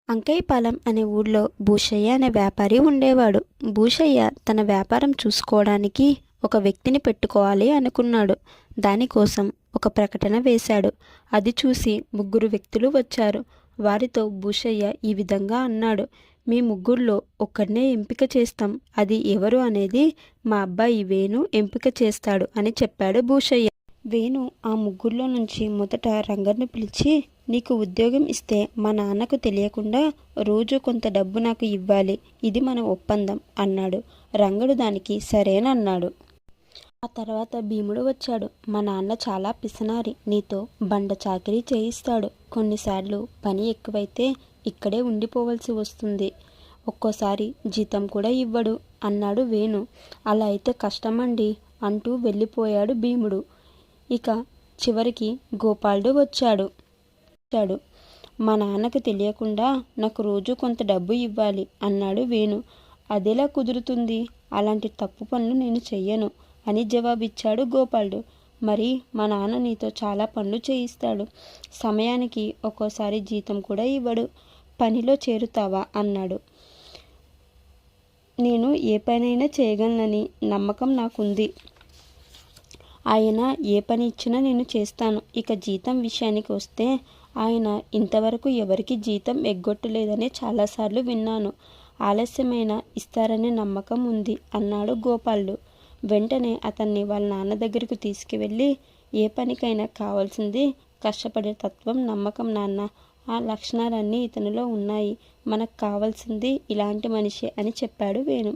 అంకయ్యపాలెం అనే ఊళ్ళో భూషయ్య అనే వ్యాపారి ఉండేవాడు. భూషయ్య తన వ్యాపారం చూసుకోవడానికి ఒక వ్యక్తిని పెట్టుకోవాలి అనుకున్నాడు. దానికోసం ఒక ప్రకటన వేశాడు. అది చూసి ముగ్గురు వ్యక్తులు వచ్చారు. వారితో భూషయ్య ఈ విధంగా అన్నాడు, మీ ముగ్గురులో ఒక్కరినే ఎంపిక చేస్తాం. అది ఎవరు అనేది మా అబ్బాయి వేణు ఎంపిక చేస్తాడు అని చెప్పాడు భూషయ్య. వేణు ఆ ముగ్గురులో నుంచి మొదట రంగను పిలిచి, నీకు ఉద్యోగం ఇస్తే మా నాన్నకు తెలియకుండా రోజు కొంత డబ్బు నాకు ఇవ్వాలి. ఇది మన ఒప్పందం అన్నాడు. రంగడు దానికి సరేనన్నాడు. ఆ తర్వాత భీముడు వచ్చాడు. మా నాన్న చాలా పిసనారి, నీతో బండ చాకిరీ చేయిస్తాడు. కొన్నిసార్లు పని ఎక్కువైతే ఇక్కడే ఉండిపోవలసి వస్తుంది. ఒక్కోసారి జీతం కూడా ఇవ్వడు అన్నాడు వేణు. అలా అయితే కష్టమండి అంటూ వెళ్ళిపోయాడు భీముడు. ఇక చివరికి గోపాలుడు వచ్చాడు. మా నాన్నకు తెలియకుండా నాకు రోజు కొంత డబ్బు ఇవ్వాలి అన్నాడు వేణు. అదెలా కుదురుతుంది? అలాంటి తప్పు పనులు నేను చెయ్యను అని జవాబిచ్చాడు గోపాలుడు. మరి మా నాన్న నీతో చాలా పనులు చేయిస్తాడు. సమయానికి ఒక్కోసారి జీతం కూడా ఇవ్వడు. పనిలో చేరుతావా అన్నాడు. నేను ఏ పనైనా చేయగలనని నమ్మకం నాకుంది. ఆయన ఏ పని ఇచ్చినా నేను చేస్తాను. ఇక జీతం విషయానికి వస్తే ఆయన ఇంతవరకు ఎవరికి జీతం ఎగ్గొట్టలేదని చాలాసార్లు విన్నాను. ఆలస్యమైన ఇస్తారనే నమ్మకం ఉంది అన్నాడు గోపాలుడు. వెంటనే అతన్ని వాళ్ళ నాన్న దగ్గరకు తీసుకువెళ్ళి, ఏ పనికైనా కావాల్సింది కష్టపడే తత్వం, నమ్మకం నాన్న. ఆ లక్షణాలన్నీ ఇతనిలో ఉన్నాయి. మనకు కావాల్సింది ఇలాంటి మనిషి అని చెప్పాడు వేణు.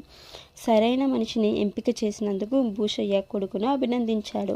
సరైన మనిషిని ఎంపిక చేసినందుకు భూషయ్య కొడుకును అభినందించాడు.